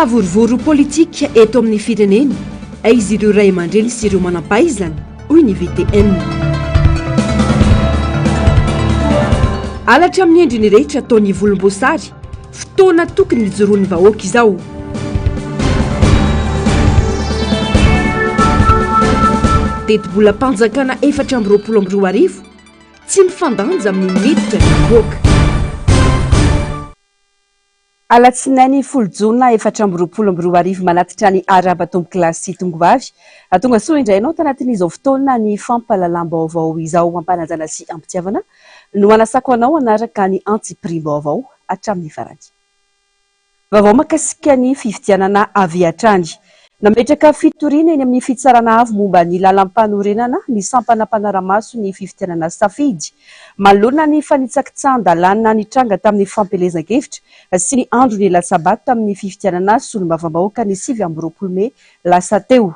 fahavorivory politika eto amin'ny firenena aizy ireo ray aman-dreny sy ireo manam-pahaizana hoy ny VTN. Alatra amin'ny endriny rehetra ataony volomboasary fotoana tokony ijoroan'ny vahoaka izao. Teti-bola mpanjakana 420 tsy mifandanja amin'ny miditra ny vahoaka. Alatsinainy 10 Jona 420 manatitra ny arabatombo kilasy tongovavy. Atonga soa indrainao tanatin'izao fotoana ny fampahalalam-baovao izao ampanajana sy ampitiavana no manasako anao anaraka ny anti-prix-baovao hatramin'ny farany. Vaovao makasika ny fifidianana avy hatrany. Nametraka fitoriana eny amin'ny fitsarana avy momba ny lalam-panorenana ny sampana mpanaramaso ny fifidianana safidy. Manoloana ny fanitsakitsan-dalàna ny tranga tamin'ny fampelezan-kevitra sy ny andro ny lasabato tamin'ny fifidianana solombavambahoaka ny 7 Mey lasa teo.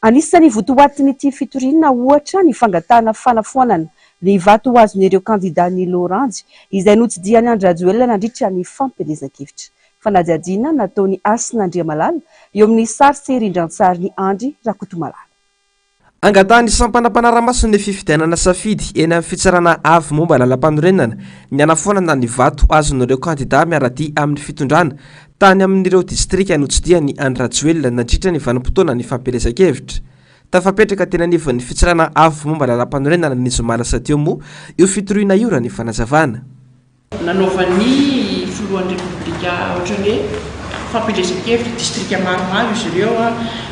Anisany votoatin'ity fitoriana ohatra ny fangatahana fanafoanana ny vato azon'ireo kandida ny Loranjy izay notsidiany Andrajoelina nandritra ny fampelezan-kevitra. Fanadihadiana nataony Asin'Andriamalala eo amin'ny sary sy rindran-tsary ny Andry Rakotomalala. Angatahany sampana mpanaramaso ny fifidianana safidy eny amin'ny fitsarana avy momba lalam-panorenana ny anafoanana ny vato azon'ireo kandida miarady amin'ny fitondrana tany amin'ireo distrika notsidiany Andrajoelina nandritra ny vanim-potoana ny fampelezan-kevitra. Tafapetraka tena anivon'ny fitsarana avy momba lalam-panorenana ny zoma lasa teo moa io fitoriana io raha ny fanazavana. Nanaovan'ny filohan'ny republika ohatran'ny fampelezan-kevitra distrika maromaro izy ireo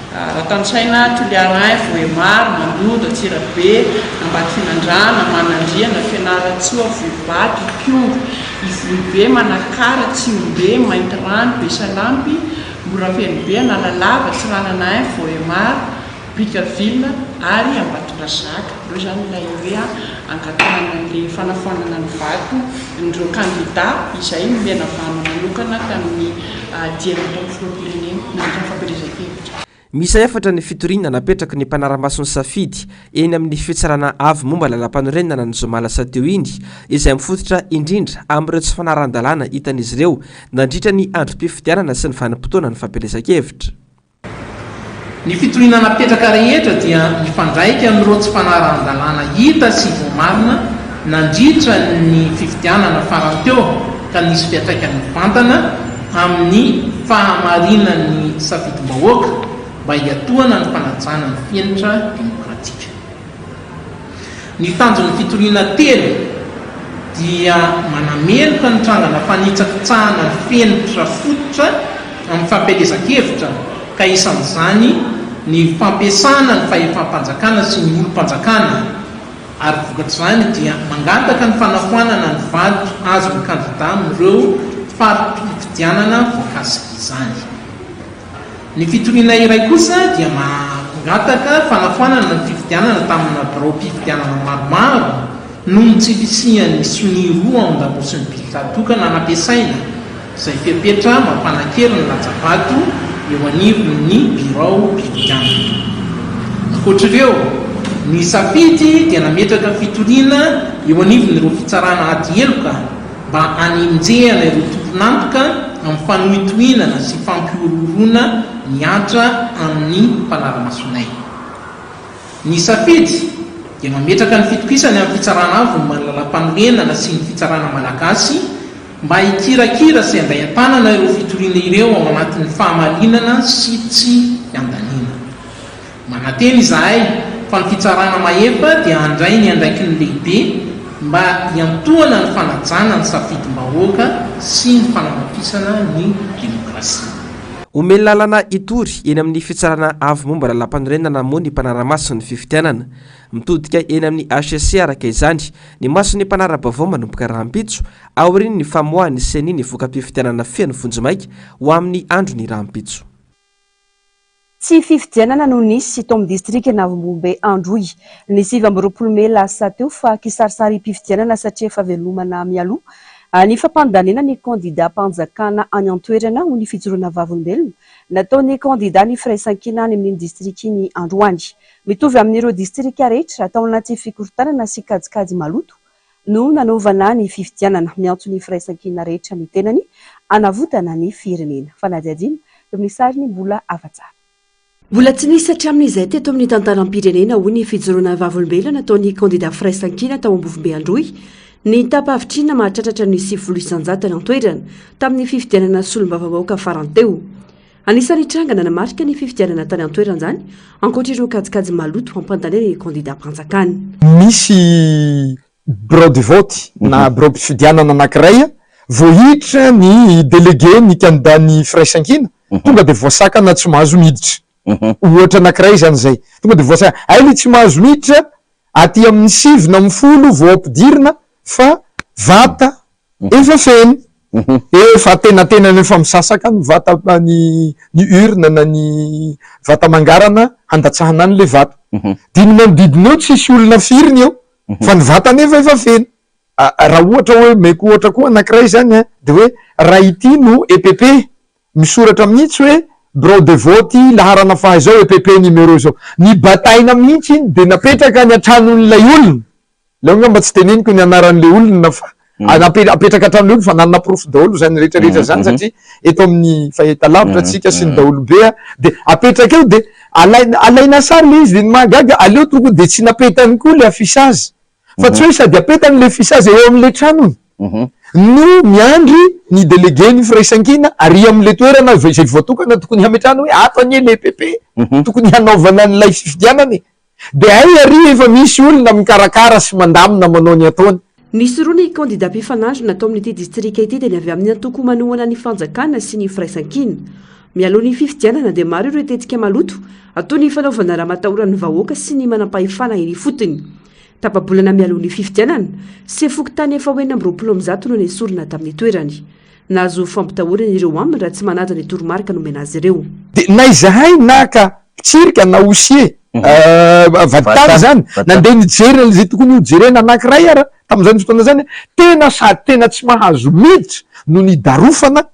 Ratansaina, Toliarain, Vohemary, Mandondo, Antsirabe, Ambatofinandrana, Manandriana, Fianaratsoa, Vohibato, Kiongo, Ivohibe, Manakara, Tsiombe, Maintirano, Besalampy, Morafenibe, Analalava, Tsirananain, Vohemary, Bikaville ary Ambatondrazaka. Ireo zany ilay hoe angatahana ny fanafoanana ny vato ireo kandida izay nomena vano manokana tamin'ny 10 taona filoham-pirenena nandritra ny fampelezan-kevitra. Misa efatra ny fitoriana napetraka ny mpanaramasony safidy eny amin'ny fitsarana avy momba lalam-panorenana ny zoma lasa teo indry izay mifototra indrindra amin'ireo tsy fanaran-dalàna hitan'izy ireo nandritra ny androm-pifidianana sy ny vanim-potoana ny fampelezan-kevitra. Ny fitoriana napetraka rehetra dia mifandraika amin'ireo tsy fanaran-dalàna hita sy voamarina nandritra ny fifidianana farany teo ka nisy fiantraikany mivantana amin'ny fahamarinan'ny safidim-bahoaka mba hiatohana ny fanajana ny fienitra demokratika. Ny tanjon'ny fitoriana telo dia manameloka ny trangana fanitsakitsahana ny fenitra fototra amin'ny fampelezan-kevitra ka isan'izany ny fampiasana ny fahefam-panjakana sy ny olom-panjakana ary vokatr'izany dia mangataka ny fanafoanana ny vato azo ny kandida amin'ireo farom-pifidianana voakasika izany. Ny fitoriana iray kosa dia mangataka fanafoanana ny fifidianana tamina birao-pifidianana maromaro noho ny tsy fisian'ny soniroa ao an-damosiny bilika-tokana nampiasaina izay fepetra mampanakery ny lajabato eo anivon'ny birao-pifidianana. Ankoatr'ireo, ny safidy dia nametraka fitoriana eo anivon'ireo fitsarana ady heloka mba hanenjehana ireo tompon'antoka amin'ny fanohitohinana sy fampiororona miatra amin'ny mpanaramasonay. Ny safidy dia mametraka ny fitokisany amin'ny fitsarana avy momba ny lalam-panorenana sy ny fitsarana malagasy mba hikirakira sy handray an-tanana ireo fitoriana ireo ao anatin'ny fahamarinana sy tsy fiandanina. Mananteny izahay fa ny fitsarana mahefa dia handray ny andraiky ny lehibe mba hiantohana ny fanajana ny safidim-bahoaka sy ny fanamafisana ny demokrasia. Omeny lalana itory eny amin'ny fitsarana avy momba lalam-panorenana moa ny mpanaramaso ny fifidianana. Mitodika eny amin'ny HSC araka izany ny maso ny mpanara-baovao manomboka rahampitso aoriny ny famoahany sy ny voka-pifidianana feno vonjomaika ho amin'ny andro ny rahampitso. Tsy fifidianana no nisy tao amin'ny distrika Navombe Androy ny 7 Mey lasa teo fa kisarisary mpifidianana satria fahavelomana mialoha ny fampandanena ny kandida mpanjakana any an-toerana ho ny fijoroana vavolombelona nataony kandida ny firaisan-kina any amin'ny distriky ny Androany. Mitovy amin'ireo distrika rehetra atao anaty fikorotanana sy kajikajy maloto no nanaovana ny fifidianana miantso ny firaisan-kina rehetra ny tenany anavotana ny firenena. Fanadihadiana amin'ny sariny mbola afa-tsara. Mbola tsy nisy hatramin'izay teto amin'ny tantaram-pirenena hoy ny fijoroana vavolombelona nataon'ny kandida firaisan-kina tao Ambovimbe Androy ny tapa-havitrina mahatratratra ny 700 antoerana tamin'ny fifidianana solombavam-bahoaka farany teo. Anisan'ny trangana namarika ny fifidianana tany antoerana izany ankoatr'ireo kajikajy maloto hampandany ny kandida mpanjakany. Misy bureau de vote na bureau fifidianana anankiray voahiditra ny délégué ny kandida ny firaisan-kina tonga de voasakana tsy mahazo miditra. Ohatra anankiray zany zay tonga de voasakana aile tsy mahazo miditra aty amin'ny 7 vao ampidirina fa vata efa feny efa tenatenany efa misasaka ny vata ny urne na ny vata mangarana handatsahana any le vata diny manodidina eo tsisy olona firiny eo fa ny vatany efa feny. Raha ohatra hoe meko ohatra koa anankiray zany de hoe raha ity no EPP misoratra mihitsy hoe bureau de vote laharana fahazao EPP numéro zao ny bataina mihitsy de napetraka ny antranon'ilay olona la ngamba tsy teneniko ny anaran'le olona fa apetraka atran'le olona fa nanana profo daholo zany rehetrarehetra zany satria eto amin'ny fahitalavitra tsika sy ny daholo be de apetraka eo de alaina sary le izy de ny mahagaga aleo toko de tsy napetany koa le affichage fa tsy hoe sady apetany le fisazy eo amin'le tranony no miandry ny délégué ny firaisan-kina ary amin'le toerana zay voatokana tokony hametrano hoe ato anie le EPP tokony hanaovana an'ilay fifidianany de ary efa misy olona mikarakara sy mandamina manao ny ataony. Nisy roa ny kandida mpifanandro natao amin'ity distrika ity dia ny avy amin'ny antoko manohana ny fanjakana sy ny firaisan-kina. Mialoha ny fifidianana dia maro ireo tetika maloto atao ny fanaovana raha matahoran'ny vahoaka sy ny manam-pahefana eny fotony. Tapabolana mialoha ny fifidianana sy fokotany efa hoena amby 20 no nesorina tamin'ny toerany. Nahazo fampitahorana ireo aminy raha tsy manaja ny toromarika nomena azy ireo. De na izahay naka pitsirika na osie vaditany zany nandeha nijery zay tokony hojerena anankiray ara tamin'izany fotoana zany tena sady tena tsy mahazo miditra no ny darofana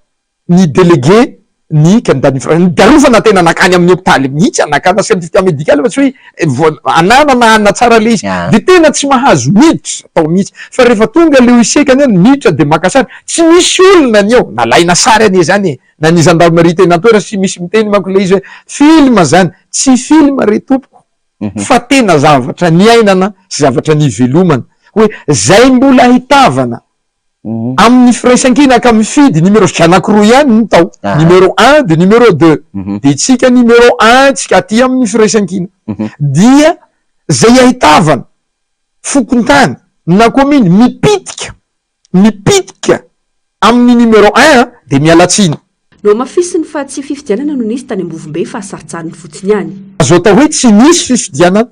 ny délégué ny kandida ny darofana tena nakany amin'ny hôpitaly mihitsy anakana certificat médical fa tsy hoe anana na tsara le izy de tena tsy mahazo miditra atao mihitsy fa rehefa tonga le oisekany any miditra de maka sary tsy misy olona ny eo nalaina sary ane zany na ny gendarmerie tena toera sy misy miteny manko le izy hoe film zany tsy film re tompoko fa tena zavatra ny ainana sy zavatra ny velomana hoe zay mbola hitavana amin'ny firaisan-kina ka mifidy numéro anankiroa ihany ny tao numéro 1 de numéro 2 de tsika numéro 1 tsika aty amin'ny firaisan-kina dia zay ahitavana fokontany na kominy mipitika amin'ny numéro 1 de mialatsiny. No mafisiny fa tsy fifidianana no nisy tany Ambovimbe fa saritsariny fotsiny ihany. Azo atao hoe tsy nisy fifidianana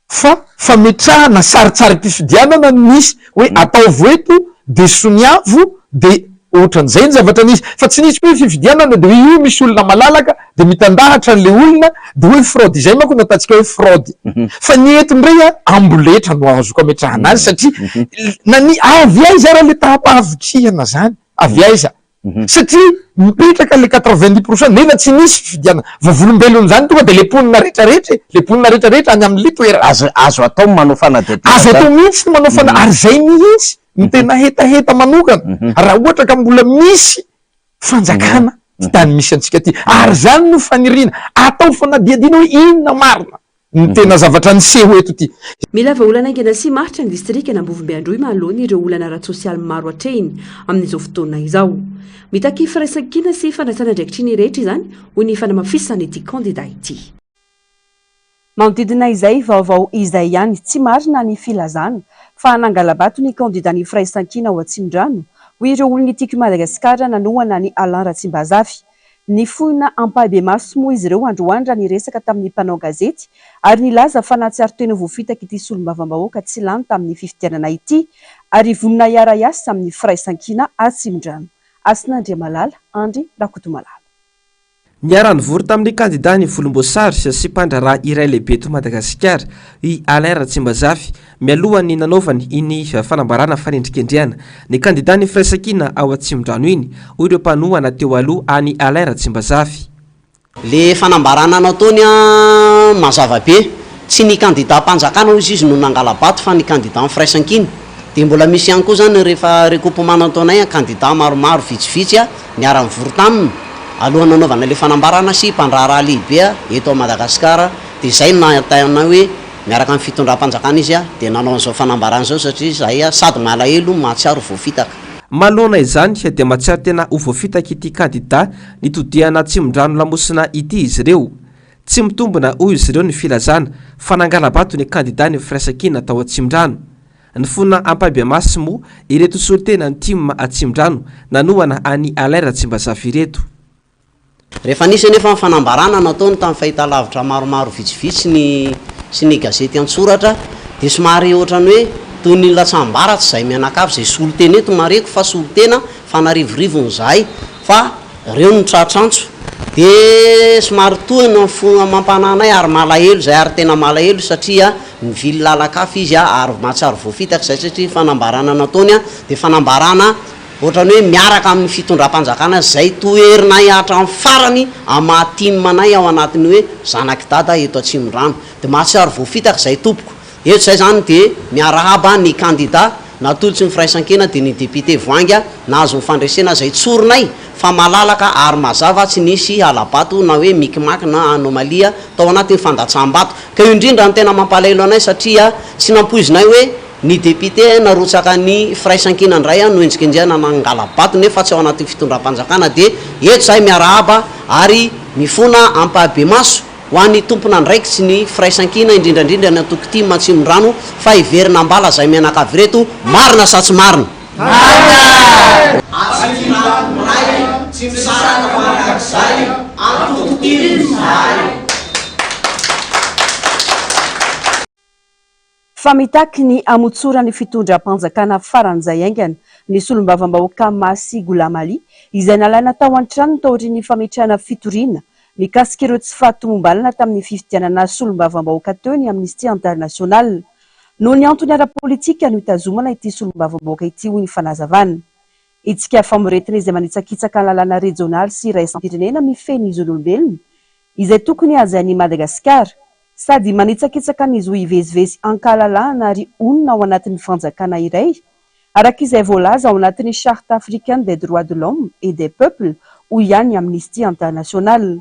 fa fametrahana saritsary-pifidianana no nisy hoe ataovy eto de soniavo de ohatran'izay ny zavatra nisy fa tsy nisy hoe fifidianana de hoe io misy olona malalaka de mitandahatra an'le olona de hoe fraude izay manko natatsika hoe fraude fa ny eto ndray amboletra no azoko ametrahana azy satria nany avy aiza raha le tapa-havitrihana zany avy aiza satria mipetraka le 90% nefa tsy nisy fifidianana vavolombelony zany tonga de le ponina rehetrarehetra any amin'le toerana azo atao manao fanadihadiana azo atao mihitsy manao fana ary zay mihitsy ny tena hetaheta manokana raha ohatra ka mbola misy fanjakana tsy tany misy antsika ty ary zany no fanirina atao fanadihadiana hoe inona marina ny tena zavatra niseho eto ty. Mila vaolana aingana sy maritra ny distrika na Ambovimbe Androy mahalony ireo olana ara-tsosialy maro hatrehiny amin'izao fotoana izao. Mitaky firaisan-kina sy fandraisana andraikitry ny rehetra izany hoy ny fanamafisana ity kandida ity. Manodidina izay vaovao izay ihany tsy marina ny filazana fa nangala-bato ny kandida ny firaisan-kina ao Atsimondrano hoy ireo olona tiako Madagasikara nanohana ny Alain Ratsimbazafy. Ny foina ampabe maso moa izy ireo androandra ny resaka tamin'ny mpanao gazety ary nilaza fa na tsy ary tena voafitaka ity solombavam-bahoaka tsy lany tamin'ny fifidianana ity ary vonina iara-iasa amin'ny firaisan-kina Atsimondrano. Asinandria Malala, Andry Rakotomalala. Niarany vory tamin'ny kandida ny volomboasary sy mpandraraha iray lehibe eto Madagasikara i Alain Ratsimbazafy mialohany nanaovany iny fanambarana farendrikendriana ny kandida ny firaisan-kina ao Atsimondrano iny hoy ireo mpanohana teo aloha any Alain Ratsimbazafy. Le fanambarana nataony mazava be tsy ny kandida mpanjakana hozy izy no nangala-bato fa ny kandida ny firaisan-kina de mbola misy ihany koa zany rehefa regroupement nataonay kandida maromaro vitsivitsy niara-nivory taminy alohan'ny nanaovana le fanambarana sy mpandraraha lehibe eto a Madagasikara dia zay natana hoe miaraka amin'ny fitondram-panjakana izy a dia nanao an'izao fanambarana zao satria zay sady malahelo mahatsiaro voafitaka. Malona izany dia mahatsiaro tena ho voafitaka ity kandida nitodiana Tsimondrano lamosina ity izy ireo. Tsy mitombona hoy izy ireo ny filazana fa nangala-bato ny kandida ny firaisan-kina tao Tsimondrano. Ny fona ampabiamasy moa ireto solitena ny tima Tsimondrano nanohana any Alaira Tsimbazava ireto. Rehefa nisy nefa ny fanambarana nataony tamin'ny fahitalavitra maromaro vitsivitsy sy ny gazety an-tsoratra dia somary ohatrany hoe toy ny latsambara tsy izay mianakavy izay solitena eto mareko fa solitena fanarivorivony zahay fa reo ny tratrantso dia somary tohina fona mampananay ary malahelo zay ary tena malahelo satria mivily lalakafy izy ary mahatsiaro voafitaka zay satria fanambarana nataony dia fanambarana ohatrany hoe miaraka amin'ny fitondram-panjakana zay toherinay hatramin'ny farany amahatimmanay ao anatiny hoe zanaky dada eto Tsimondrano dia mahatsiaro voafitaka zay tompoko eto zay zany dia miarahaba ny kandida natolotsy ny firaisan-kina dia ny député Voanga nahazo nyfandresena zay tsorinay fa malalaka ary mazava tsy nisy alabato na hoe mikimaky na anomalia tao anatin'ny fandatsam-bato ka io indrindra ny tena mampalahelo anay satria tsy nampoizinay hoe ny député narotsaka ny firaisan-kina ndray no endrikindriana nangala-bato nefa tsy ao anatin'ny fitondram-panjakana dia eto zay miarahaba ary mifona ampahabe-maso ho an'ny tompona ndraiky sy ny firaisan-kina indrindrandrindra ny atoko tima Tsimondrano fa hiverina ambala zay mianakavy reto marina sa tsy marina. Fa mitaky ny amotsorany fitondram-panjakana faran'izay aingana ny solombavambahoaka Masy Golamali izay nalaina tao an-trano taorian'ny fametrahana fitoriana mikasika ireo tsy fahatomombalana tamin'ny fifidianana solombavambahoaka teo ny Amnesty International. Noho ny antony ara-politika no hitazomana ity solombavambahoaka ity hoy ny fanazavana. Itsika famoretina izay manitsakitsaka ny lalàna regionaly sy raisam-pirenena mifeny izy olombelona izay tokony hajain'i Madagasikara sady manitsakitsaka n'izy ho hivezivezy ankahalalahana ary onona ao anatin'ny fanjakana iray araka izay voalaza ao anatin'ny Charte africaine des droits de l'homme et des peuples hoy ihany Amnesty International.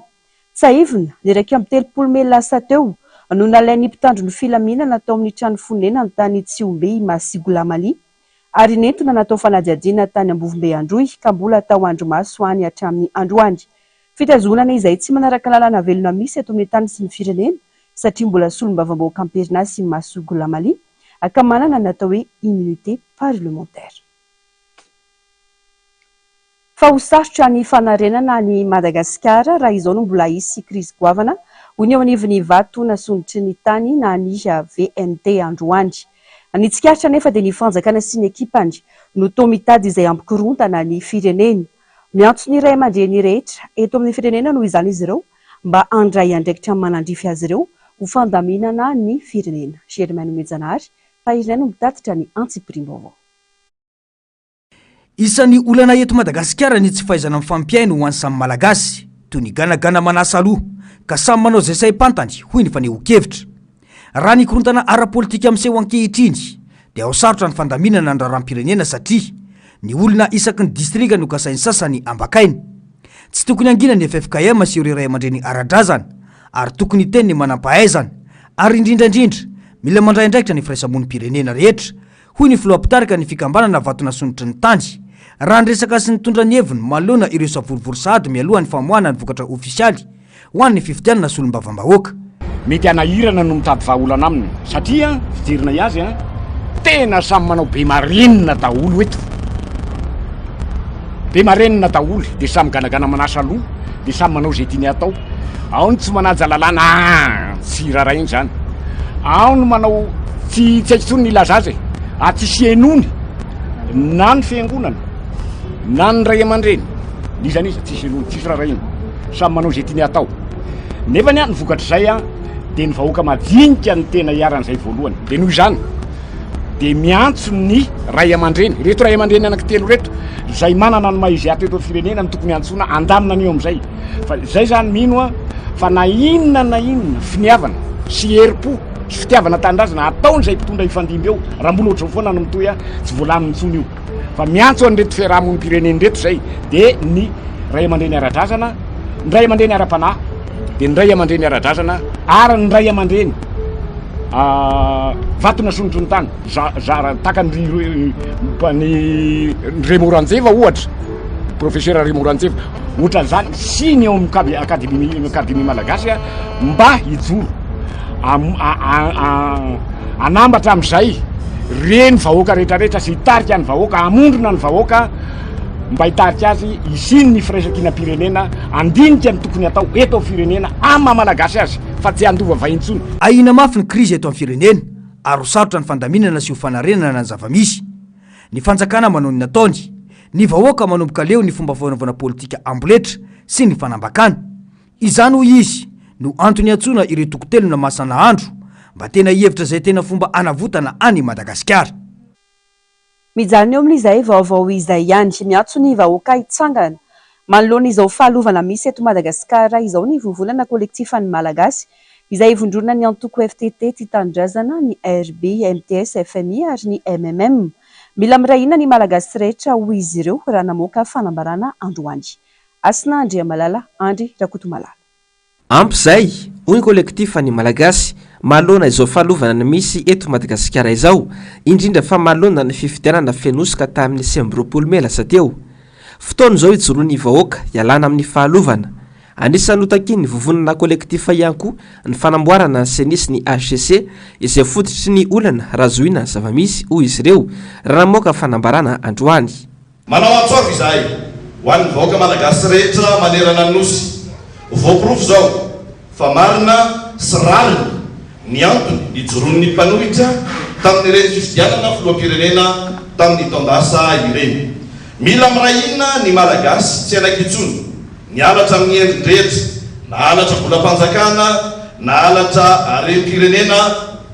Tsaivina ny raika amby 30 Mey lasa teo no nalain'ny mpitandro ny filaminana tao amin'ny trano fonena ny tany Tsiombe Masy Golamali ary nentona natao fanadihadiana tany Ambovombe Androy ka mbola tao Andromaso any hatramin'ny androany. Fitazonana izay tsy manaraka lalàna velona misy eto amin'ny tany sy ny firenena satria mbola solombavambahoaka am-perinasy Masy Golamali aka manana natao hoe immunité parlementaire. Fa ho sarotra ny fanarenana ny Madagasikara raha izao no mbola hisy krizy goavana ho ny ao anivon'ny vato nasondritry ny tany na ny VNT androany. Nitsikaritra nefa dia ny fanjakana sy ny ekipany no toa mitady izay ampikorontana ny fireneny. Miantso ny ray aman-dreny rehetra eto amin'ny firenena no izany izy ireo mba handray andraikitra manandrify azy ireo ho fandaminana ny firenena. Germaine Mejanary pahirinay no mitatitra ny antsiprimbao. Isan'ny olana eto Madagasikara ny tsy fahaizana mifampiaino ho an'ny samy malagasy toy ny ganagana manasa aloha ka samy manao zay saim-pantany hoy ny faneho-kevitra. Raha ny korontana ara-politika amin'seho ankehitriny dia ao sarotra ny fandaminana ny raharam-pirenena satria ny olona isaky ny distrika no kasainy sasany ambakainy. Tsy tokony angina ny FFKM sy ireo ray aman-dreny ara-drazana ary tokony teny ny manam-pahaizana ary indrindrandrindra mila mandray andraikitra ny firaisamonim-pirenena rehetra hoy ny filoha-pitarika ny fikambanana vato nasondritry ny tany raha ndresaka sy nitondra ny heviny malona ireo savorovory sahady mialoha ny famoahana ny vokatra ofisialy ho an'ny fifidianana solombavambahoaka. Mety anahirana no mitady vahaolana aminy satria fidirina iazy tena samy manao be marenina daholo eto, be marenina daholo dia samy ganagana manasa aloha dia samy manao zay tiany atao. Ao ny tsy manaja lalàna tsy raraha iny zany, ao ny manao tsy haikitsony ny ilaza azy tsisy enony na ny fiangonana na ny ray aman-dreny nizany izy tsisy enony tsisy raraha iny, samy manao zay tiany atao. Nefa ny ny vokatra zay dia ny vahoaka majinika ny tena iaran'izay voalohany dia noho izany dia miantso ny ray aman-dreny reto ray aman-dreny anankitelo reto zay manana ny maizy ato eto firenena ny tokony antsoina andamina an'io amin'izay fa zay zany mino fa na inona finiavana sy herim-po sy fitiavana tanindrazana ataon'izay mpitondra ifandimby eo raha mbola ohatrao foana no mitoy tsy voalaminy intsony io fa miantso an'reto fiarahamon'ny pireneny reto zay dia ny ray aman-dreny ara-drazana ndray aman-dreny ara-panahy dia ndray aman-dreny ara-drazana ary ndray aman-dreny vatona sonotro ny tany zara takany Remoranjeva ohatra professeur Remoranjeva ohatra zany siny eo amin'ny akademia malagasy mba hijoro anambatra amin'izay reny vahoaka rehetrarehetra sy hitarika ny vahoaka amondrona ny vahoaka mba hitarika azy isiny ny firaisan-kina-pirenena andinika ny tokony atao eto amin'ny firenena amin'ny malagasy azy fa tsy andova vahintsony. Ahina mafy ny krizy eto amin'ny firenena ary ho sarotra ny fandaminana sy ho fanarenana ny zava-misy. Ny fanjakana manao ny nataony, ny vahoaka manomboka leo ny fomba fanaovana politika amboletra sy ny fanambakana. Izany hoy izy no antony antsoina ireo tokotelona masana andro mba tena hihevitra izay tena fomba anavotana any Madagasikara. Mijanona eo amin'izay vaovao izay ihany miantso ny vahoaka hitsangana manoloana izao fahalovana misy eto Madagasikara izao ny vovolana kolektifa ny Malagasy izay ivondrona ny antoko FTT Tia Tanindrazana, ny RB, MTS, FMI ary ny MMM. Mila mirahina ny Malagasy rehetra hoy izy ireo raha namoaka fanambarana androany. Asina Andriamalala, Andry Rakotomalala. Ampy izay hoy kolektifa ny Malagasy mahalona izao fahalovana ny misy eto Madagasikara izao, indrindra fa mahalona ny fifidianana fenosoka tamin'ny 20 Mela teo. Fotoana izao ijoroan'ny vahoaka ialana amin'ny fahalovana. Anisany notaky ny vovonana kolektifa ihany koa ny fanamboarana ny senisy ny HCC izay fototry ny olana razoina zava-misy hoy izy ireo raha namoaka fanambarana androany. Manao antsoavy izahay ho an'ny vahoaka malagasy rehetra manerana ny nosy. Voaporofo zao fa marina sy rariny ny antony ijoroan'ny mpanohitra tamin'ireny fifidianana filoham-pirenena tamin'ny taondasa ireny. Mila mirahina ny malagasy tsy anakitsony ny alatra amin'ny endrin-drehetra, na alatra bolam-panjakana, na alatra harem-pirenena,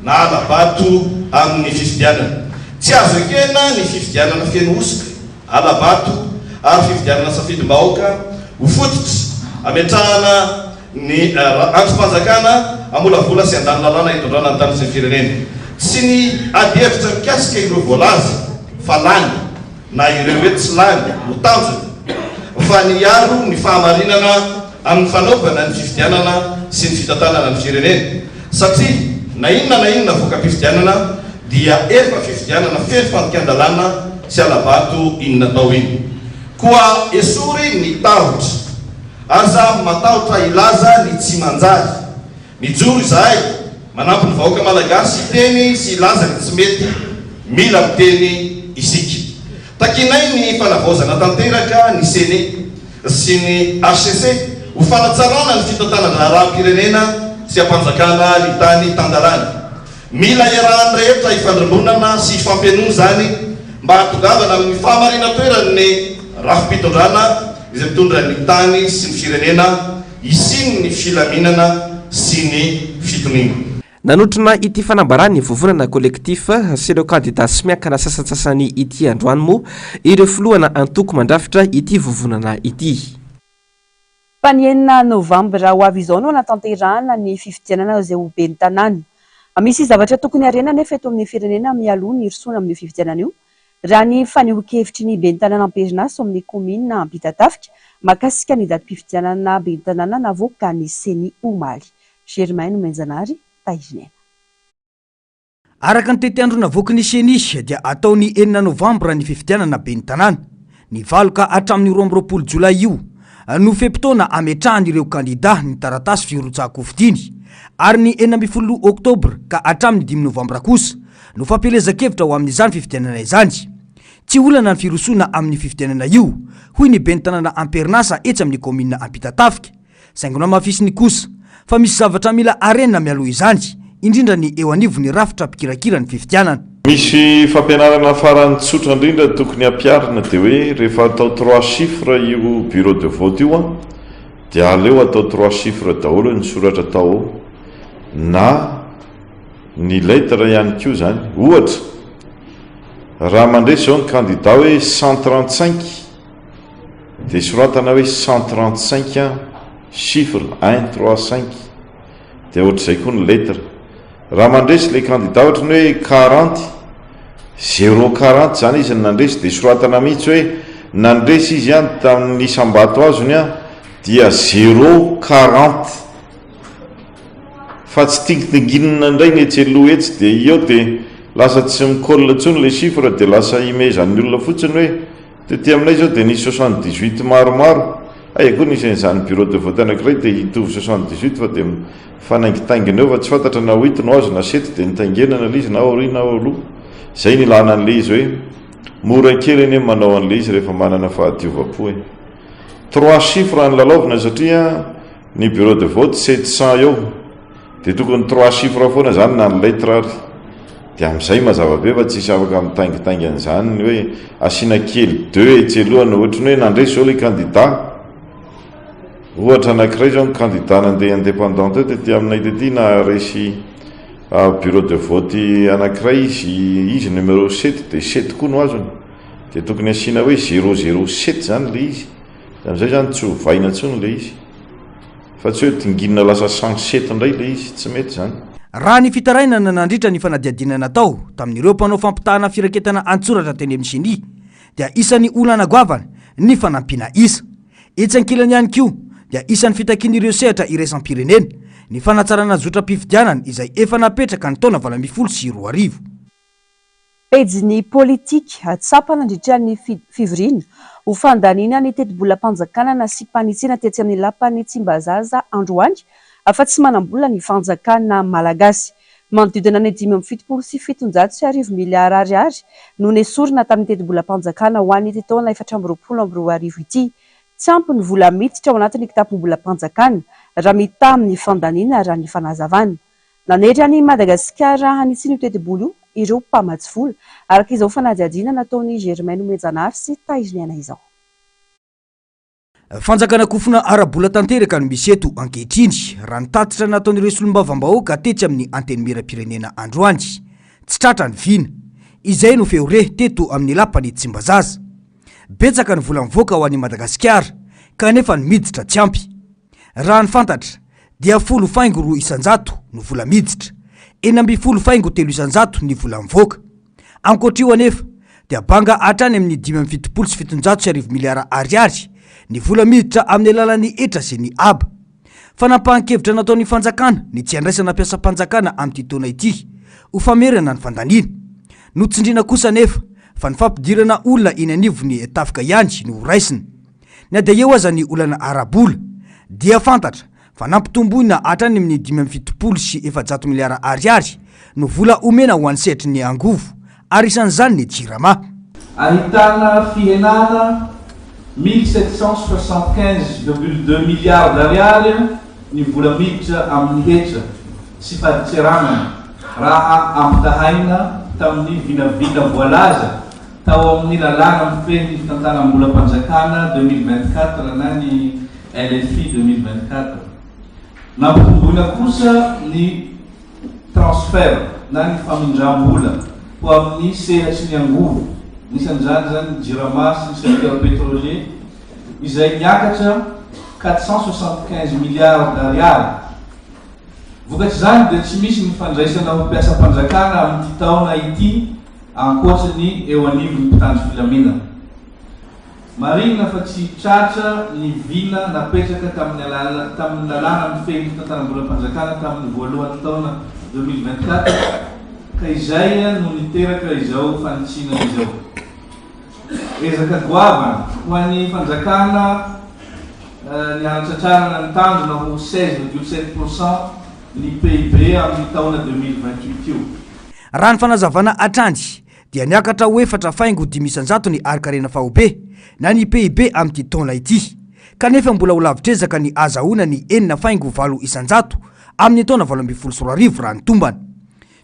na alabato amin'ny fifidianana. Tsy azo ekena ny fifidianana fenosoka, alabato ary fifidianana safidim-bahoaka ho fototry ametrahana ny antsom-panjakana amolavola sy andany lalàna hitondrana ny tany sy ny firenena. Tsy ny adihevitra mikasika ireo voalaza fa lany na ireo hoe tsy lany ho tanjony fa ny aro ny fahamarinana amin'ny fanaovana ny fifidianana sy ny fitantanana ny firenena. Satria na inona voaka-pifidianana dia efa fifidianana feno fantokan-dalàna sy alabato inona tao iny. Koa esory ny tahotra aza matahotra ilaza ny tsy manjary. Mijoro izahay manampy ny vahoaka malagasy teny sy ilaza ny tsy mety, mila miteny isika. Takinay ny fanavaozana tanteraka ny sene sy ny HCC ho fanatsarana ny fitantanana raha-pirenena sy ampanjakana ny tany tandalany. Mila iarahany rehetra ifandrembonana sy ifampianoana zany mba hatongavana amin'ny fahamarina toerany rafi-pitondrana izay mitondra ny tany sy ny firenena isiny ny filaminana sy ny fitonina. Nanotrona ity fanambarany vovonana kolektifa sy ireo kandida sy miankana sasatsasany ity androany moa ireo filohana antoko mandrafitra ity vovonana ity. Panenina Novambra ho avy izao no natanterahana ny fifidianana izay ho ben'ny tanàna. Misy zavatra tokony harena nefa eto amin'ny firenena mialoha ny hirosona amin'ny fifidianana io raha ny fanehoan-kevitry ny ben'ny tanàna Amperinasa amin'ny komina Ampitatafika mahakasika ny datim-pifidianana ben'ny tanàna navoaka ny Seny Omaly. Germaine Menjanary, Taizina. Araka ny tety andro navoaka ny Senisy dia ataony 9 Novambra ny fifidianana ben'ny tanàna. Ny valoka hatramin'ny 12 Jolay io no fe-potoana ametrahan'ireo kandida ny taratasy firotsahako fidiny ary ny 12 Oktobra ka hatramin'ny 5 Novambra kosa no fampelezan-kevitra ho amin'izany fifidianana izany. Tsy olana ny firosona amin'ny fifidianana io hoy ny ben'ny tanàna Amperinasa etsy amin'ny komina Ampitatafika. Saingy mafisiny kosa fa misy zavatra mila arena mialoha izany, indrindra ny eo anivony rafitra mpikirakira ny fifidianana. Misy fampianarana farany tsotra indrindra tokony ampiarina dia hoe rehefa atao 3 chiffres io bureau de vote io dia aleo atao 3 chiffres daholo ny soratra tao na ny lettre ihany koa zany. Ohatra raha mandresy zao ny candidat hoe 135 dia soratana hoe 135 chiffre 135 dia ohatr'izay koa ny lettre. Raha mandresy le candidat ohatra ny hoe 40 040 zany izy nandresy dia soratana mihitsy hoe nandresy izy any tamin'ny isam-bato azony dia 040 fa tsy tingitinginina indray ny etseloha etsy dia io dia lasa tsy mikolona ntsony le chiffre dia lasa imezan'ny olona fotsiny hoe tety aminay zao dia nisy 78 maromaro koa nisy an'izany bureau de vote anankiray dia hitovy 78 fa dia fanaingitaingina eo fa tsy fantatra na hoitina azy na sety dia nitaingenana le izy na aorina aloha zay nilana an'le izy hoe mora kely eny manao an'le izy rehefa manana fahadiovam-po 3 chiffre ny lalaovina satria ny bureau de vote 700 eo dia tokony 3 chiffre foana zany na ny lettre ary dia amin'izay mazava-be fa tsisy afaka mitaingitaingan'izany hoe asiana kely 2 etselohany ohatrany hoe nandresy zao le candidat ohatra anankiray zao ny candidat nandeha indépendant eo tety aminay tety na resy bureau de vote anankiray izy numéro 7 dia 7 koa no azony dia tokony asiana hoe 007 zany le izy amin'izay zany tsy hovaina ntsony le izy fa tsy hoe tinginina lasa 107 indray le izy tsy mety zany raha ny fitarainana nandritra ny fanadiadina natao tamin'ireo mpanao fampitahana firaketana antsoratra teny amin'ny sini dia isan'ny olana goavana ny fanampiana isa etsankilany ihany koa dia isan'ny fitakin'ireo sehatra iraisam-pirenena ny fanatsarana zotra-pifidianana izay efa napetraka ny taona 2024 pejiny politika atsapa nandritran'ny fivoriana ho fandaniana ny teti-bolam-panjakana sy mpanitsina tetsy amin'ny lapany Tsimbazaza androany afa tsy manam-bola ny fanjakana malagasy manodidina ny 577 miliara ariary no nesorina tamin'ny teti-bolam-panjakana ho an'ity taona 2024 ity tsy ampy ny vola miditra ao anatin'ny kitapo-bolam-panjakana raha mita amin'ny fandaniana raha ny fanazavana nanetra ny Madagasikara hanitsy ny teti-bola io ireo mpamatsy vola araka izao fanadiadiana nataony Germaine Mejanary sy Taizniana izao fanjakana kofona arabola tanteraka no misy eto ankehitriny raha nitatitra nataon'ireo solombavam-bahoaka tetsy amin'ny anteny mera-pirenena androany tsy tratra ny vina izay no feore teto amin'ny lapany Tsimbazaza betsaka ny vola mivoaka ho an'i Madagasikara kanefa ny miditra tsy ampy raha ny fantatra dia 10 faingo 200 no vola miditra 40 faingo 300 ny vola mivoaka ankoatr'io anefa dia banga hatrany amin'ny 570 miliara ariary ny vola miditra amin'ny alalan'ny etra sy ny aba fanapahan-kevitra nataon'ny fanjakana ny tsy andraisana mpiasa-panjakana amin'ity taona ity ho famerana ny fandaniana notsindrina kosa nefa fa ny fampidirana olona iny anivony tafika ihany no raisiny na dia eo aza ny olana arabola dia fantatra fa nampitomboina hatrany amin'ny 570 miliara ariary no vola omena ho an'ny sehatry ny angovo ary isan'izany ny jirama ahitana fihenana 1775,2 milliards d'ariary ny vola miditra amin'ny hetra sy faditseranana raha ampitahaina tamin'ny vinavina voalaza tao amin'ny lalàna mifehy ny fitantanam-bolam-panjakana 2024 na ny LFI 2024 nampitomboina kosa ny transfert na ny famindram-bola ho amin'ny sehatry ny angovo nisan'izany zany jirama sy ny secteur pétrolier izay miakatra 475 milliards d'ariary vokatry zany dia tsy misy ny fandraisana ho mpiasa-panjakana amin'ity taona ity ankoatra ny eo anivony mpitandro filaminana marina fa tsy tratra ny vina napetraka tamin'ny lalàna mifehy ny fitantanam-bolam-panjakana tamin'ny voalohany taona 2024 ka izay no niteraka izao fanitsina izao ezaka goavana ho an'ny fanjakana ny anatratrarana ny tanjona ho 16,7% ny PIB amin'ny taona 2028 io raha ny fanazavana atrany dia niakatra ho 4 faingo 500 ny arikarena fahobe na ny PIB amin'ity taona ity kanefa mbola ho lavitrezaka ny azahoana ny 4 faingo 700 amin'ny taona 2024 raha ny tombany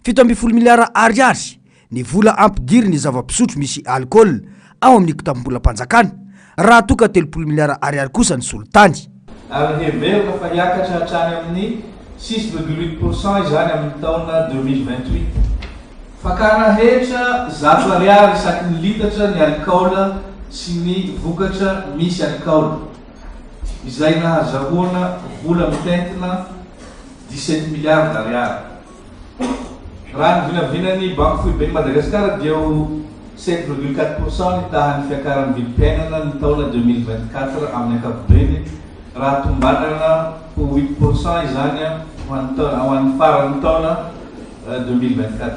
17 miliara ariary ny vola ampidiry ny zava-pisotro misy alcool ao amin'ny kitapo-bolam-panjakana raha toka 30 miliara ariary kosa ny solotany ary heverina fa hiakatra hatrany amin'ny 6,8% izany amin'ny taona 2028 fakana hetra 100 ariary isaky ny litatra ny alcool sy ny vokatra misy alcool izay nahazahoana vola mitentina 17 milliards d'ariary raha ny vinavinany banque foiben'ny Madagasikara dia 7,4% ny tahan'ny fiakaran'ny vilim-piainana ny taona 2024 amin'ny ankapobeny raha tombanana ho 8% izany ho an'ny faran'ny taona 2024.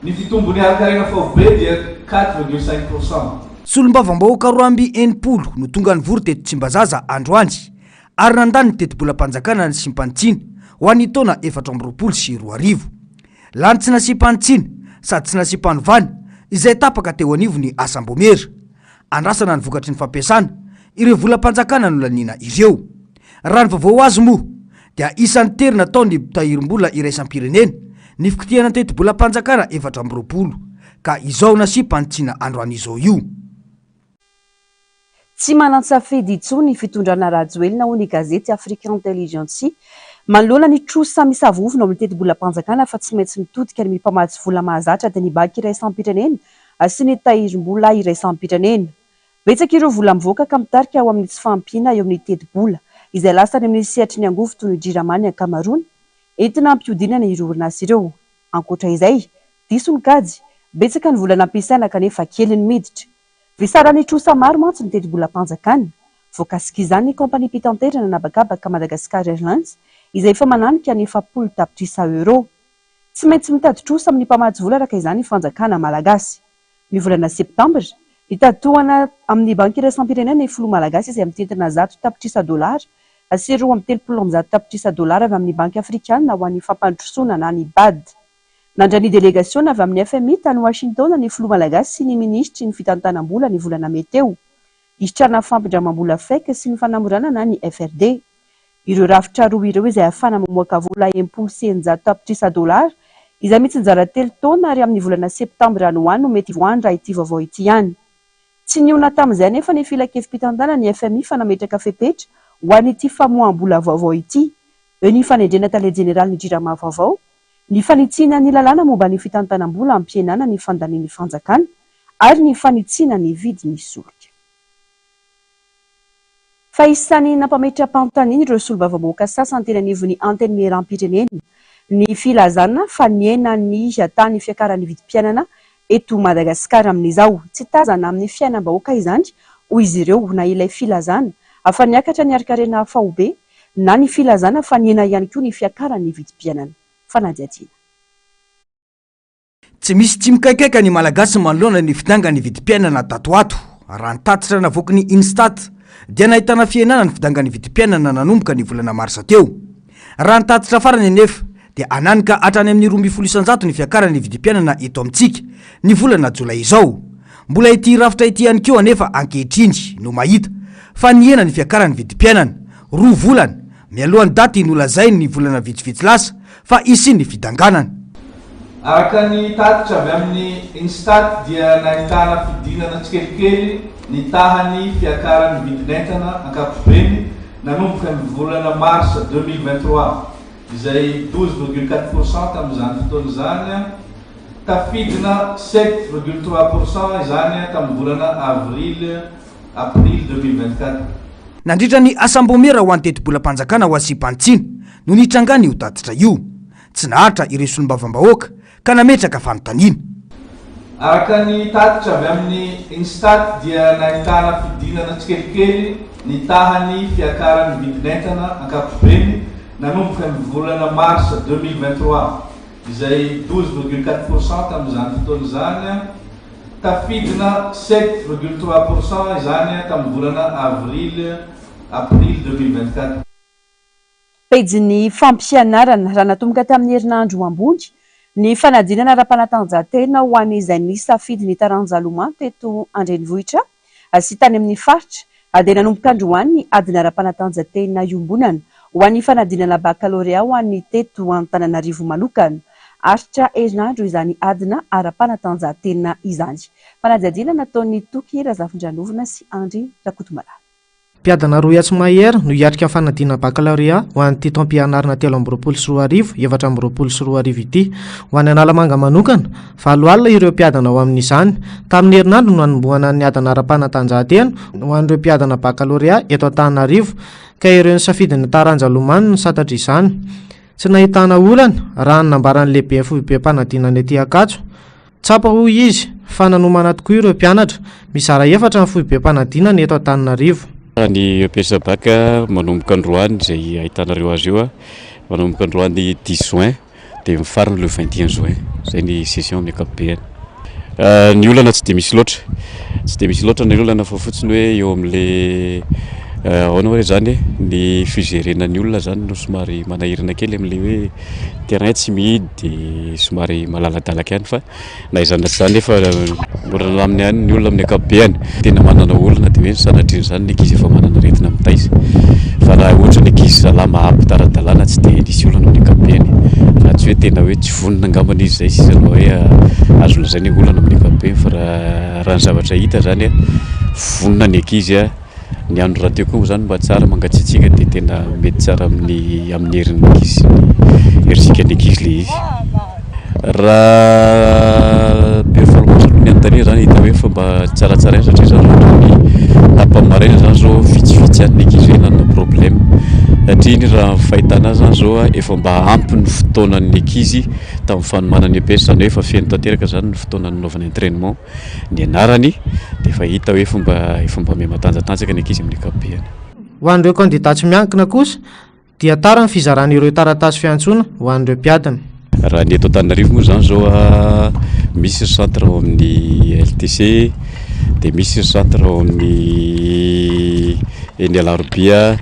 Ny fitombony arakaregna faobe dia 4,5%. Solombavambahoaka roamby enipolo no tonga nivory teto Tsimbazaza androany ary nandany ny teti-bolam-panjakana ny simpanitsiny ho an'ny taona 2024. Lany tsy nasimpanitsiny sady tsy nasimpanivany izay tapaka teo anivo ny asam-bomera. Andrasana ny vokatry ny fampiasana ireo volam-panjakana no lanina ireo. Raha ny vaovao azy moa dia isan'ny tery nataony tahirim-bola iraisam-pirenena ny fikitiana ny teti-bolam-panjakana 2024 ka izao nasimpanitsina androany izao io. Tsy manan-tsafidy intsony ny fitondrana rajoelina ho ny gazety Afrique Intelligence manoloana ny trosa misavovona amin'ny teti-bolam-panjakana fa tsy maintsy mitodika ny mipamatsy vola mahazatra dia ny banky iraisam-pirenena sy ny tahirim-bola iraisam-pirenena. Betsaka ireo vola mivoaka ka mitarika ao amin'ny tsy fahampiana eo amin'ny teti-bola izay lasany amin'ny sehatry ny angovo toy ny Jiramany Kamarona entina ampiodinana ireo orinasa ireo. Ankoatra izay, diso ny kajy, betsaka ny vola nampiasaina kanefa kely ny miditra. Visarany trosa maro mantsy ny teti-bolam-panjakana. Voakasika izany ny kompani mpitanterana nabakabaka Madagascar Airlines izay efa mananika ny 70 tapitrisa euro. Tsy maintsy mitady trosa amin'ny mpamatsy vola araka izany ny fanjakana malagasy. Ny volana septambra, nitatohana amin'ny banky iraisam-pirenena ny folo malagasy izay mitentina 100 tapitrisa dolara sy 2,30 tapitrisa dolara avy amin'ny banky afrikana ho an'ny fampandrosoana na ny BAD. Nandrany delegaciona avy amin'ny FMI tany Washington ny folo malagasy sy ny ministry ny fitantanam-bola ny volana meteo. Isitrana fampindramam-bola feka sy ny fanamorana na ny FRD. Ireo rafitra roa ireo izay ahafana mamoaka vola 100 tapitrisa dolara izay mitsinjara 3 taona ary amin'ny volana septambra no any no mety voandra ity vaovao ity ihany. Tsy niona tamin'izay nefa ny filakevim-pitantana ny FMI fanametraka fepetra ho an'ity famoaham-bola vaovao ity. Eo ny fanendrena tale jeneral ny Jirama vaovao, ny fanitsiana ny lalàna momba ny fitantanam-bola ampienana ny fandanian'ny fanjakana ary ny fanitsiana ny vidiny solika. Fa isan'ny nampametra-panontaniana ireo solombavambahoaka sasany teny anivon'ny anteny miram-pirenena ny filazana fa niaina ny tany fiakaran'ny vidim-pianana eto Madagasikara amin'izao. Tsy tazana amin'ny fiainam-bahoaka izany hoy izy ireo na ilay filazana afa niakatra ny arkarena faobe na ny filazana fa niaina ihany koa ny fiakaran'ny vidim-pianana. Fanadiadiana. Tsy misy tsy mikaikaika ny malagasy manoloana ny fidangany vidim-pianana tatoato. Raha nitatitra navoaka ny Instat dia nahitana fiainana ny fidangany vidim-pianana nanomboka ny volana marsa teo. Raha nitatitra farany nefa dia ananika hatrany amin'ny 2,900 ny fiakarany vidim-pianana eto amintsika ny volana jolay izao. Mbola ity rafitra ity ihany koa anefa ankehitriny no mahita fa niena ny fiakarany vidim-pianana 2 volana mialohan'ny daty nolazainy ny volana vitsivitsy lasa fa isi ny fidanganana. Araka ny tatitra avy amin'ny Instat dia nahitana fidinana tsikelikely ny tahany fiakaran'ny vidinentana ankapobeny nanomboka ny volana mars 2023 izay 12,4% tamin'izany fotoana izany tafidina 7,3% izany tamin'ny volana april 2024. Nandritra ny asam-bomera ho an'ny teti-bolam-panjakana ho asimpantsina no nitrangany io tatitra io. Tsy nahatra ireo solombavambahoaka ka nametraka fanontaniana. Araka ny tatitra avy amin'ny Instat dia nahitana fidinana tsikelikely ny tahany fiakaran'ny vidinentana ankapobeny nanomboka ny volana mars 2023 izay 12,4% tamin'izany fotoana izany tafidina 7,3% izany tamin'ny volana april 2024. Pejiny fampianarana raha natomboka tamin'ny herinandro ambony ny fanadinana ara-panatanjahantena ho an'izay nisafidy ny taranjaloma teto Andrenivohitra sy tany amin'ny faritra dia nanomboka androany ny adina ara-panatanjahantena iombonana ho an'ny fanadinana baccalauréat ho an'ny teto Antananarivo manokana. Aritra herinandro izany adina ara-panatanjahantena izany. Fanadihadiana nataon'ny Toky Razafindranovina sy Andry Rakotomala. Mpiadana roa Iatsy Mahery no hiatrika fanadinana baccalauréat ho an'ny titoam-pianarana 13 sy 14 ity ho an'ny Analamanga manokana fa aloalina ireo mpiadana ao amin'izany. Tamin'ny herinandro no anombohana ny adana ara-panatanjahantena ho an'ireo mpiadana baccalauréat eto Antananarivo ka ireo nisafidiny taranjalomano no satatra izany. Tsy nahitana olana raha nambaran'ny lehibe ny FOIB-mpanadinana ety Ankatso. Tsapa hoy izy fa nanomana tokoa ireo mpianatra mizara efatra ny FOIB-mpanadinana eto Antananarivo. Ny EPS bac manomboka androany izay ahitanareo azy io manomboka androany 10 juin dia mifarana le 21 juin zay ny session amin'ny ankapobeny. Ny olana tsy dia misy loatra ny olana fa fotsiny hoe eo amin'le ahoana hoe zany ny fizerenan'ny olona zany no somary manahirana kely amin'le hoe terrain tsy mihidy dia somary malaladalaka ihany fa na izany zany efa morana aminy ihany ny olona amin'ny ankapobeny tena manana olana dia hoe ny sanatriny zany ny ankizy efa manana retina mitaiza fa raha ohatra ny ankizy zalahy mahampy tara-dalàna tsy dia nisy olana amin'ny ankapobeny raha tsy hoe tena hoe tsy vonona angambana izy zay sisa no hoe azo lazainy olana amin'ny ankapobeny fa raha ny zavatra hita zany vonona ny ankizy ny andro raha teo koa zany mba tsara mangatsiatsika dia tena mety tsara amin'ny herin'ny ankizy herisika ny ankizy le izy raha performance aloha ny anontania zany hita hoe fa mba tsaratsara ihany satria zany ny tapamaraina zany zao vitsivitsy any ny ankizy hoe nanana problème satria iny raha fahitana zany zao efa mba ampy ny fotoanan'ny ankizy tamin'ny fanomanany EPS zany hoe efa feno tanteraka zany ny fotoana nanaovany entraînement ny anarany dia efa hita hoe efa mba me matanjatanjaka ny ankizy amin'ny ankapobeny. Ho an'ireo candidat tsy miankina kosa dia tara ny fizaran'ireo taratasy fiantsona ho an'ireo mpiadana. Raha ny eto Antananarivo moa zany zao misy centre ao amin'ny LTC dia misy centre ao amin'ny eny Alarobia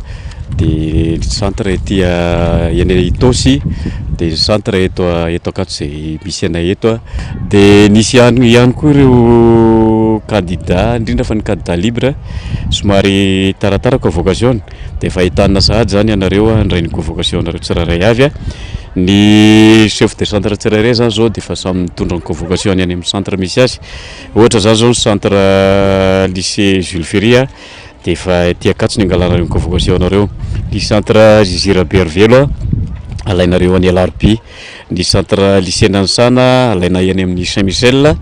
dia centre ety eny Itosy dia centre eto akato izay misy anay eto dia nisy ihany koa ireo candidat indrindra fa ny candidat libre somary tarataraka vocation dia efa ahitana sahady zany ianareo andray ny convocation nareo tsirairay avy ny chef de centre tsirairay zany zao dia efa samy mitondra ny convocation any amin'ny centre misy azy ohatra zany zao ny centre lycée Jules Ferry dia efa ety akatso ny angalana ny convocation nareo ny centre Zizira Bervelo alainareo any Alarobia ny centre lycée Nansana alaina eny amin'ny Saint-Michel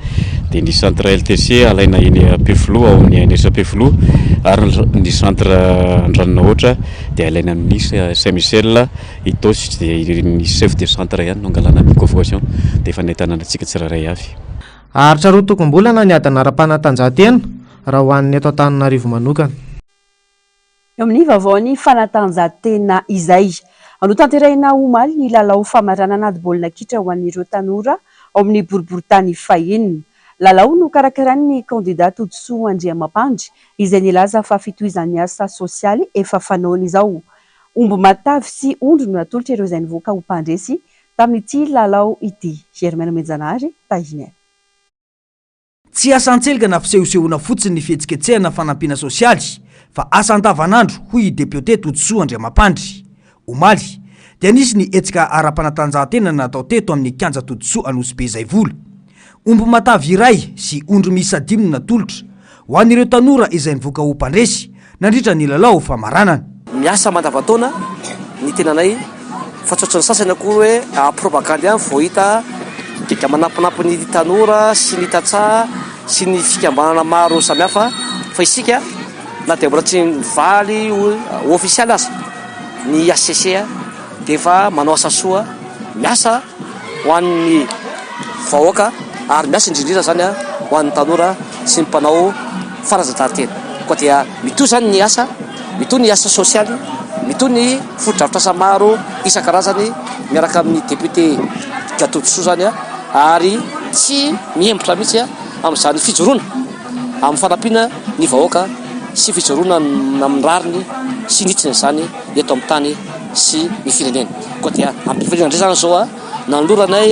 dia ny centre LTC alaina eny Peflo ao amin'ny ANS Peflo ary ny centre Andranona ohatra dia alaina amin'ny Saint-Michel Itosy dia ny chef de centre ihany no angalana ny convocation dia efa nahitana antsika tsirairay avy. Aritra roa tokom-bolana ny adana ara-panatanjahantena raha ho an'ny eto Antananarivo manokana. Eo amin'ny vaovaon'ny fanatanjahantena izay no tanterahina omaly ny lalao famaranana ady baolina kitra ho an'ireo tanora ao amin'ny boriboritany fahenina. Lalao no karakaran'ny kandidat Todosoa Andriamampandry izay nilaza fa fitohizan'ny asa sosialy efa fanaony izao. Omby matavy sy ondry no natolotra ireo izay nivoaka ho mpandresy tamin'ity lalao ity. Germaine Menjanary tahiny. Tsy asa antselika na fisehosehoana fotsiny ny fihetsiketsehana fanampiana sosialy fa asa andavanandro hoy député Todosoa Andriamampandry. Omaly dia nisy ny hetsika ara-panatanjahantena natao teto amin'ny kianja Todosoa Anosy Zaivola. Omby matavy iray sy ondry miisa 5 no natolotra ho an'ireo tanora izay nivoaka ho mpandresy nandritra ny lalao famaranana. Miasa mandavataona ny tenanay fa tsotrany sasany akory hoe propagande ihany vao hita dika manampinampy ny tanora sy ny tatsaha sy ny fikambanana maro samihafa fa isika na dia mbola tsy mivaly ofisialy aza ny ACC dia efa manao asa soa miasa ho an'ny vahoaka ary miasa indrindrindra zany ho an'ny tanora sy ny mpanao fanatanjahantena koa dia mitohy zany ny asa mitohy ny asa sosialy mitohy ny foto-drafitr'asa maro isan-karazany miaraka amin'ny député Todosoa zany ary tsy miembotra mihitsy amin'izany fijoroana amin'ny fanampiana ny vahoaka sy fijoroana amin'ny rariny sy nitsiny zany eto amin'ny tany sy ny firenena koa dia amin'ny firenena indray zany zao nanoloranay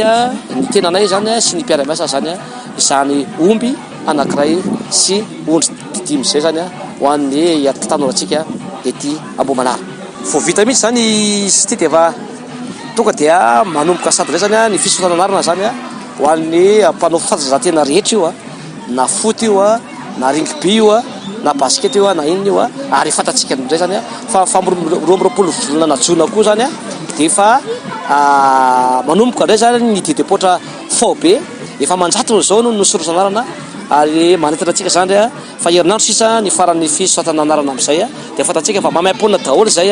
ny tenanay zany sy ny mpiara-miasa zany izany omby anankiray sy ondry 5 zay zany ho an'ny tanorantsika ety Ambohimanara. Vao vita mihitsy zany izy ity dia efa tonga dia manomboka sady indray zany ny fisotananarana zany ho an'ny mpanao fanatanjahantena rehetra io na foot io na rugby io na basket io na inona io ary fantatsika amin'izay zany fa 20 volana jona koa zany dia efa manomboka indray zany ny didipotra fao be efa manjatona zao no sorotanarana ary manentana antsika zany fa herinandro sisa ny faran'ny fisotananarana amin'izay dia fantatsika fa mamay-ponina daholo zay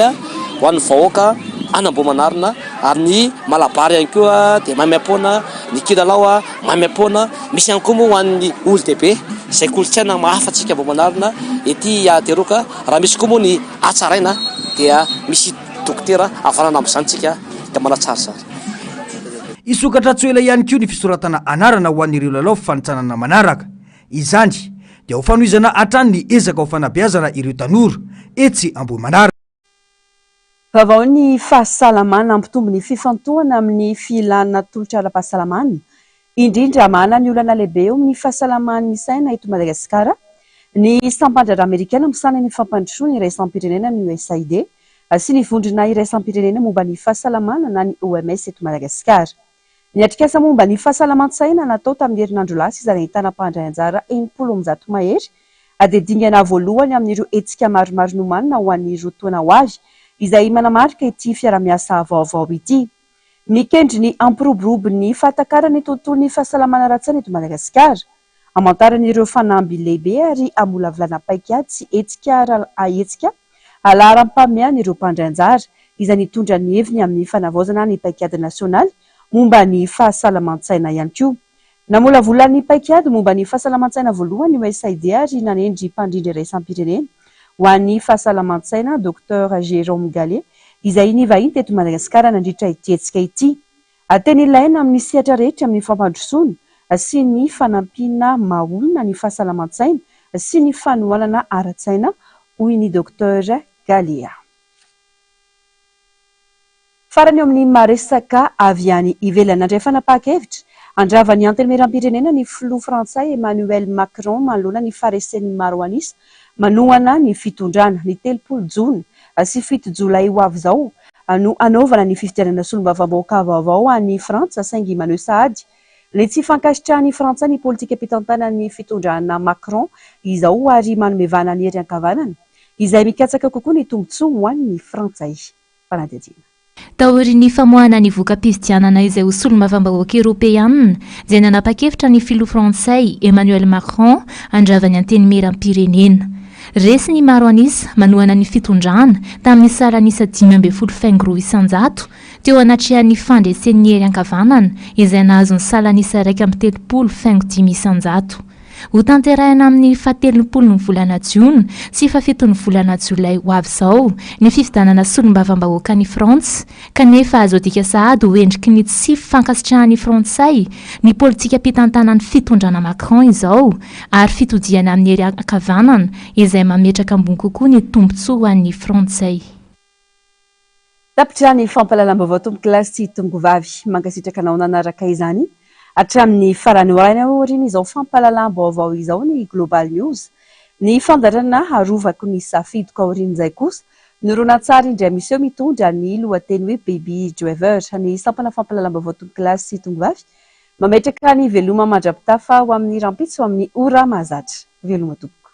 ho an'ny vahoaka any Ambohimanarina ary ny malabary ihany koa dia mamay-pona ny kilalao mamay-pona misy ihany koa moa ho an'ny olon-dehibe zay kolotsaina mahafatsika mbo manarina ety ateroka raha misy koa moa ny atsaraina dia misy dokotera avanana amin'izanytsika da manatsara sara. Isokatra tsy ela ihany koa ny fisoratana anarana ho an'ireo lalao fanitsanana manaraka izany dia ho fanohizana hatrany ny ezaka ho fanabeazana ireo tanora etsy Ambohimanaraka. Vaovao ny fahasalamana ampitombo ny fifantohana amin'ny filana tolotra ara-pahasalamana indrindra mahana ny olana lehibe eo amin'ny fahasalaman'ny saina eto Madagasikara. Ny sampandrara Amerikana misana ny fampandrosoana ny iraisam-pirenena ny USAID sy ny vondrona iraisam-pirenena momba ny fahasalamana na ny OMS eto Madagasikara. Ny atrikasa momba ny fahasalaman-tsaina natao tamin'ny herinandro lasa izay ahitana mpandray anjara 70 mahery dia dingana voalohany amin'ireo hetsika maromaro nomanina ho an'ny rotoana ho avy izay manamarika ity fiara-miasa vaovao ity. Mikendry ny ampiroborobo ny fahatakarany tontolon'ny fahasalamana ratsana eto Madagasikara. Amantaran'ireo fanamby lehibe ary amolavolana paikady sy hetsika ahetsika alaram-pameana ireo mpandray anjara izay nitondra ny heviny amin'ny fanavaozana ny paikady nasionaly momba ny fahasalaman-tsaina ihany koa. Namolavola ny paikady momba ny fahasalaman-tsaina voalohany USAID ary nanendry mpandrindra iraisam-pirenena ho an'ny fahasalaman-tsaina Dr Jérôme Gallet izay nivahiny teto Madagasikara nandritra ity hetsika ity. Teny ilaina amin'ny sehatra rehetra amin'ny fampandrosoana sy ny fanampiana maolona ny fahasalaman-tsaina sy ny fanohanana ara-tsaina hoy ny Dr Gallet. Farany amin'ny maresaka avy any ivelany nandray fanapahakevitra andravany antenimieram-pirenena ny filoha frantsay Emmanuel Macron manoloana ny faresen'ny maro anisa manohana ny fitondrana ny 30 jona sy 7 jolay ho avy izao no anaovana ny fifidianana solombavambahoaka vaovao any Frantsa saingy maneho sahady ny tsy fankasitrahan'ny Frantsay ny politika ampitantanan'ny fitondrana Macron izao ary manomevana ny hery-ankavanana izay mikatsaka kokoa ny tombontsoa ho an'ny Frantsay. Fanadihadiana. Taorin'ny famoahana ny voka-pifidianana izay ho solombavambahoaka Eoropeanina izay nanapa-kevitra ny filoha Frantsay Emmanuel Macron andravany antenimieram-pirenena. Resy ny maro anisa manohana ny fitondrana tamin'ny salanisa 5 faingo isan-jato teo anatrehan'ny fandresen'ny hery-ankavanana izay nahazony salanisa 1 faingo 5 isan-jato. Ho tanterahina amin'ny 17 volana Jiona sy 7 volana Jolay ho avy izao ny fifidianana solombavambahoaka ny Frantsa kanefa azo dika sahady ho endriky ny tsy fankasitrahan'ny Frantsay ny politika ampitantanan'ny fitondrana Macron izao ary fitodiana amin'ny hery-ankavanana izay mametraka ambony kokoa ny tombontsoa ho an'ny Frantsay. Tapitra ny fampahalalam-baovao tombo-kilasy sy tongovavy mankasitraka anao nanaraka izany hatramin'ny farany oraina oriny izao fampahalalam-baovao izao ny Global News. Ny fandarana harovako ny safidyko aorin'izay kosa nirona tsara indray misy eo mitondra ny lohateny hoe Baby Driver ny sampana fampahalalam-baovao tombo-kilasy sy tongovavy mametraka ny veloma mandrapitafa ho amin'ny rampitso amin'ny ora mahazatra. Veloma tompo.